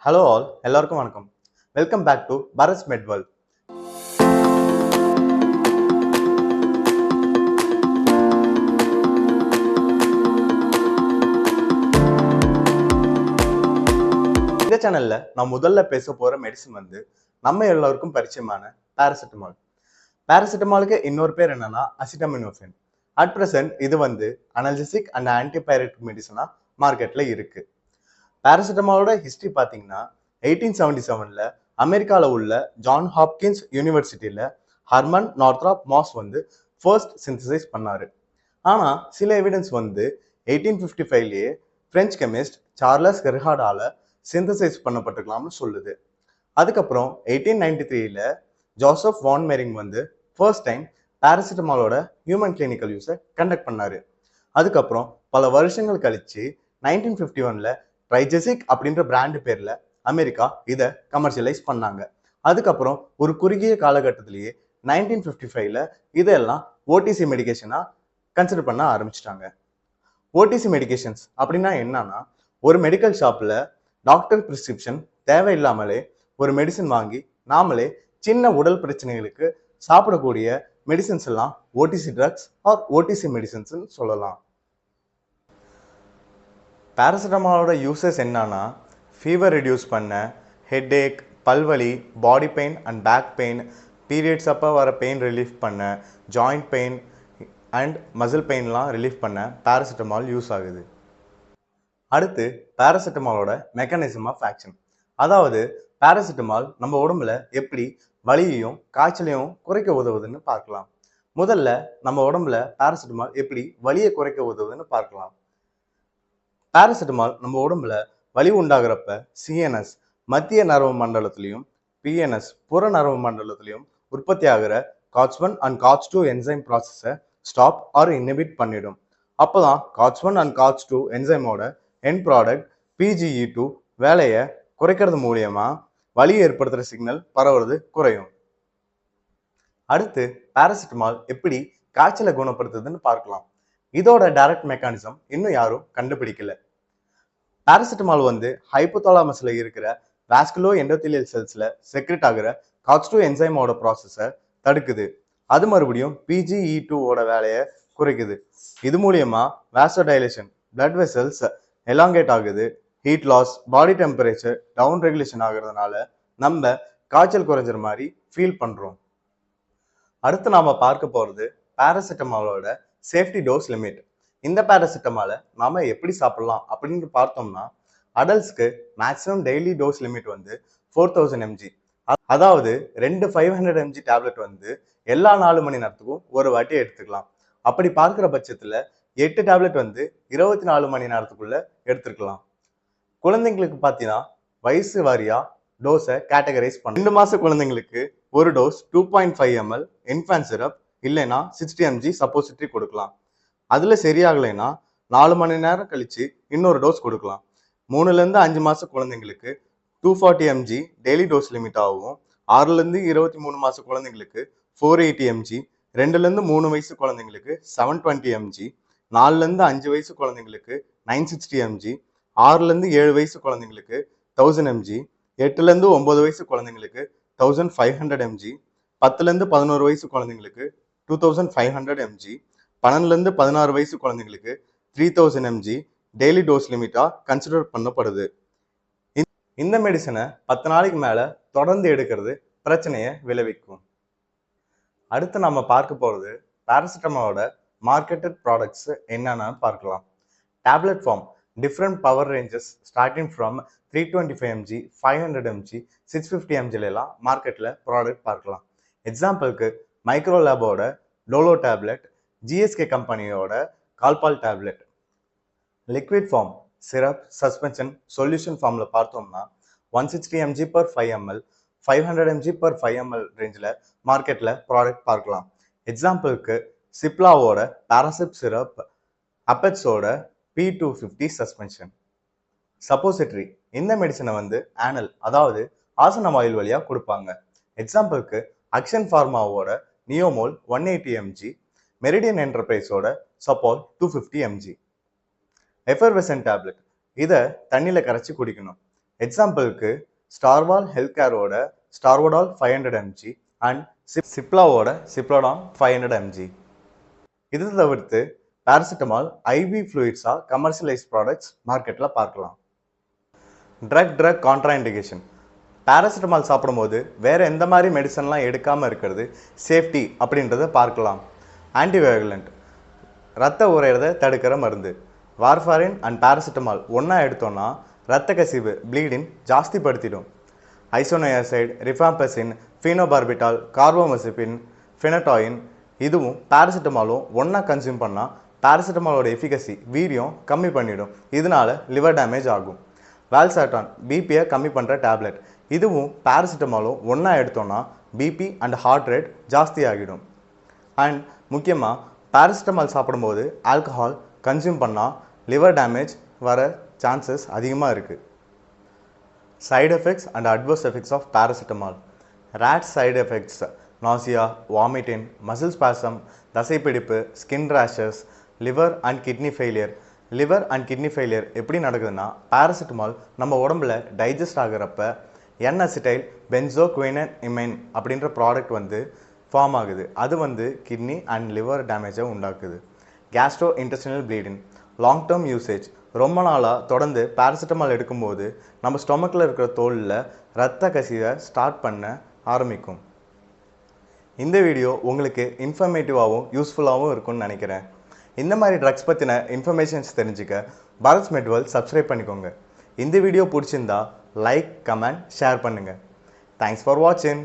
Hello all, எல்லாருக்கும் வணக்கம். Welcome back to Bharat மெட்வல். இந்த சேனல்ல நான் முதல்ல பேச போற மெடிசன் நம்ம எல்லாருக்கும் பரிச்சயமான பாராசிட்டமால். பாராசிட்டமாலுக்கு இன்னொரு பேர் என்னன்னா அசிட்டமினோஃபென். அட் பிரசன்ட் இது அனல்ஜெசிக் அண்ட் ஆன்டிபைரட்டிக் மெடிசனா மார்க்கெட்ல இருக்கு. பாராசிட்டமாலோட ஹிஸ்டரி பார்த்தீங்கன்னா 1877ல அமெரிக்காவில் உள்ள ஜான் ஹாப்கின்ஸ் யூனிவர்சிட்டியில Harmon Northrop Morse first synthesise பண்ணாரு. ஆனா சில எவிடன்ஸ் 1855லேயே பிரெஞ்சு கெமிஸ்ட் சார்லஸ் கெர்ஹார்டால சிந்தசைஸ் பண்ணப்பட்டிருக்கலாம்னு சொல்லுது. அதுக்கப்புறம் 1893ல Joseph von Mering first time பாராசிட்டமாலோட ஹியூமன் கிளினிக்கல் யூஸை கண்டக்ட் பண்ணாரு. அதுக்கப்புறம் பல வருஷங்கள் கழிச்சு 1951ல ட்ரைஜெசிக் அப்படின்ற பிராண்டு பேர்ல அமெரிக்கா இதை கமர்ஷியலைஸ் பண்ணாங்க. அதுக்கப்புறம் ஒரு குறுகிய காலகட்டத்திலேயே 1955ல இதெல்லாம் ஓடிசி மெடிகேஷனா கன்சிடர் பண்ண ஆரம்பிச்சிட்டாங்க. ஓடிசி மெடிகேஷன்ஸ் அப்படின்னா என்னன்னா, ஒரு மெடிக்கல் ஷாப்ல டாக்டர் பிரிஸ்கிரிப்ஷன் தேவையில்லாமலே ஒரு மெடிசன் வாங்கி நாமளே சின்ன உடல் பிரச்சனைகளுக்கு சாப்பிடக்கூடிய மெடிசன்ஸ் எல்லாம் OTC drugs or OTC medicines சொல்லலாம். பாராசிட்டமாலோட யூசஸ் என்னன்னா, ஃபீவர் ரெடியூஸ் பண்ண, ஹெட்ஏக், பல்வலி, body pain and back pain, periods அப்போ வர பெயின் ரிலீஃப் பண்ண, ஜாயிண்ட் பெயின் அண்ட் மசில் பெயின்லாம் ரிலீஃப் பண்ண பாராசிட்டமால் யூஸ் ஆகுது. அடுத்து பாராசிட்டமாலோட மெக்கானிசம் ஆஃப் ஆக்ஷன். அதாவது பாராசிட்டமால் நம்ம உடம்புல எப்படி வலியையும் காய்ச்சலையும் குறைக்க உதவுதுன்னு பார்க்கலாம். முதல்ல நம்ம உடம்புல பாராசிட்டமால் எப்படி வலியை குறைக்க உதவுதுன்னு பார்க்கலாம். பாராசிட்டமால் நம்ம உடம்புல வலி உண்டாகிறப்ப சிஎன்எஸ் மத்திய நரம்பு மண்டலத்திலையும் பிஎன்எஸ் புற நரம்பு மண்டலத்திலையும் உற்பத்தி ஆகிற காட்ச்1 அண்ட் காட்ச்2 என்சைம் ப்ராசஸை ஸ்டாப் ஆர் இன்ஹிபிட் பண்ணிடும். அப்போதான் காட்ச்1 அண்ட் காட்ச்2 என்சைமோட எண்ட் ப்ராடக்ட் PGE2 வேலையை குறைக்கிறது மூலியமா வலி ஏற்படுத்துகிற சிக்னல் பரவுறது குறையும். அடுத்து பாராசிட்டமால் எப்படி காய்ச்சலை குணப்படுத்துதுன்னு பார்க்கலாம். இதோட டைரக்ட் மெக்கானிசம் இன்னும் யாரும் கண்டுபிடிக்கல. பாராசிட்டமால் ஹைப்போதாலமஸ்ல இருக்கிற வாஸ்குலோ எண்டோதீலியல் செல்ஸ்ல செக்ரெட் ஆகிற காட்ச்2 என்சைமோட ப்ராசஸை தடுக்குது. அது மறுபடியும் PGE2ஓட வேலையை குறைக்குது. இது மூலியமா வாசோடைலேஷன், பிளட் வெசல்ஸ் எலாங்கேட் ஆகுது, heat loss, body temperature down regulation ஆகுறதுனால நம்ம காய்ச்சல் குறைஞ்ச மாதிரி ஃபீல் பண்றோம். அடுத்து நாம பார்க்க போறது பாராசிட்டமாலோட சேஃப்டி டோஸ் லிமிட். இந்த பாராசிட்டமாலை நாம எப்படி சாப்பிடலாம் அப்படின்னு பார்த்தோம்னா, அடல்ட்ஸ்க்கு maximum daily dose limit 4000 mg. அதாவது 2 500 mg டேப்லெட் எல்லா 4 மணி நேரத்துக்கும் ஒரு வாட்டி எடுத்துக்கலாம். அப்படி பார்க்கிற பட்சத்துல 8 டேப்லெட் 24 மணி நேரத்துக்குள்ள எடுத்துக்கலாம். குழந்தைங்களுக்கு பார்த்தீங்கன்னா வயசு வாரியா டோஸை கேட்டகரைஸ் பண்ண 2 மாச குழந்தைங்களுக்கு ஒரு டோஸ் 2.5 ml இன்ஃபான்ட் சிரப் இல்லைன்னா 60 mg சப்போசிட்ரி கொடுக்கலாம். அதுல சரியாகலைன்னா 4 மணி நேரம் கழிச்சு இன்னொரு டோஸ் கொடுக்கலாம். 3-5 மாச குழந்தைங்களுக்கு 240 mg டெய்லி டோஸ் லிமிட் ஆகும். 6-23 மாச குழந்தைங்களுக்கு 480 mg, 2-3 வயசு குழந்தைங்களுக்கு 720 mg, 4-5 வயசு குழந்தைங்களுக்கு 960 mg, 6-7 வயசு குழந்தைங்களுக்கு 1000 mg, 8-9 வயசு குழந்தைங்களுக்கு 1500 mg, 10-11 வயசு குழந்தைங்களுக்கு 2500 mg, 12-16 வயசு குழந்தைங்களுக்கு 3000 mg டெய்லி டோஸ் லிமிட்டா கன்சிடர் பண்ணப்படுது. இந்த மெடிசனை 10 நாளைக்கு மேல தொடர்ந்து எடுக்கிறது பிரச்சனையை விளைவிக்கும். அடுத்து நம்ம பார்க்க போறது பாராசிட்டமாலோட மார்க்கெட்டட் ப்ராடக்ட்ஸ் என்னன்னு பார்க்கலாம். Tablet form different power ranges starting from 325 mg, 500 mg, 650 mg எல்லாம் மார்க்கெட்ல ப்ராடக்ட் பார்க்கலாம். எக்ஸாம்பிளுக்கு மைக்ரோலேபோட டோலோ டேப்லெட், GSK கம்பெனியோட Calpol tablet. Liquid form syrup, suspension, solution ஃபார்ம்ல பார்த்தோம்னா 160 mg per 5 ml, 500 mg per 5 ml ரேஞ்சில் மார்க்கெட்ல ப்ராடக்ட் பார்க்கலாம். எக்ஸாம்பிளுக்கு சிப்லாவோட பாராசிப் சிரப், அப்பெட்ஸோட P250 சஸ்பென்ஷன். சப்போசிட்ரி இந்த மெடிசனை ஆனல் அதாவது ஆசன வாயில் வழியா கொடுப்பாங்க. எக்ஸாம்பிளுக்கு அக்ஷன் ஃபார்மாவோட நியோமோல் 180 mg, மெரிடியன் என்டர்பிரைஸோட சப்போல் 250 mg. எஃபர்வெசன்ட் டேப்லெட் இதை தண்ணியில் கரைச்சி குடிக்கணும். எக்ஸாம்பிளுக்கு ஸ்டார்வால் ஹெல்த் கேரோட ஸ்டார்வோடால் 500 mg அண்ட் சிப்லாவோட சிப்லோடான் 500 mg. இது தவிர்த்து பேராசிட்டமால் ஐவி ஃப்ளூயிட்ஸாக கமர்ஷியலைஸ் ப்ராடக்ட்ஸ் மார்க்கெட்டில் பார்க்கலாம். ட்ரக் கான்ட்ராஇண்டிகேஷன். பேராசிட்டமால் சாப்பிடும்போது வேறு எந்த மாதிரி மெடிசன்லாம் எடுக்காமல் இருக்கிறது சேஃப்டி அப்படின்றத பார்க்கலாம். ஆன்டிவயோலண்ட் ரத்த உறையிறதை தடுக்கிற மருந்து. வார்ஃபாரின் அண்ட் பேராசிட்டமால் ஒன்றா எடுத்தோன்னா ரத்த கசிவு ப்ளீடிங் ஜாஸ்திப்படுத்திடும். ஐசோனோயாசைடு, ரிஃபாம்பசின், ஃபீனோபார்பிட்டால், கார்போமசிபின், ஃபினட்டாயின் இதுவும் பேராசிட்டமாலும் ஒன்றா கன்சியூம் பண்ணால் பேராசிட்டமாலோட எஃபிகசி வீரியம் கம்மி பண்ணிடும். இதனால லிவர் டேமேஜ் ஆகும். வால்சாட்டான் பிபியை கம்மி பண்ணுற டேப்லெட். இதுவும் பேராசிட்டமாலும் ஒன்றா எடுத்தோன்னா பிபி அண்ட் ஹார்ட் ரேட் ஜாஸ்தி ஆகிடும். அண்ட் முக்கியமாக பேராசிட்டமால் சாப்பிடும்போது ஆல்கஹால் கன்சியூம் பண்ணால் லிவர் டேமேஜ் வர சான்சஸ் அதிகமாக இருக்குது. Side effects and adverse effects of paracetamol. Rare side effects nausea, vomiting, muscle spasm, தசைப்பிடிப்பு, skin rashes, liver and kidney failure. Liver and kidney failure எப்படி நடக்குதுன்னா paracetamol நம்ம உடம்புல டைஜஸ்ட் ஆகிறப்ப என்அசிடைல் பென்சோகுயினமைன் அப்படின்ற ப்ராடக்ட் ஃபார்ம் ஆகுது. அது கிட்னி அண்ட் லிவர் டேமேஜை உண்டாக்குது. Gastro intestinal bleeding. Long term usage. ரொம்ப நாளாக தொடர்ந்து பேராசிட்டமால் எடுக்கும்போது நம்ம ஸ்டொமக்கில் இருக்கிற தோலில் ரத்த கசிவை ஸ்டார்ட் பண்ண ஆரம்பிக்கும். இந்த வீடியோ உங்களுக்கு இன்ஃபர்மேட்டிவாகவும் யூஸ்ஃபுல்லாகவும் இருக்கும்னு நினைக்கிறேன். இந்த மாதிரி ட்ரக்ஸ் பற்றின இன்ஃபர்மேஷன்ஸ் தெரிஞ்சுக்க பாரத் மெட்வேல் சப்ஸ்கிரைப் பண்ணிக்கோங்க. இந்த வீடியோ பிடிச்சிருந்தா லைக், கமெண்ட், ஷேர் பண்ணுங்கள். தேங்க்ஸ் ஃபார் வாட்சிங்.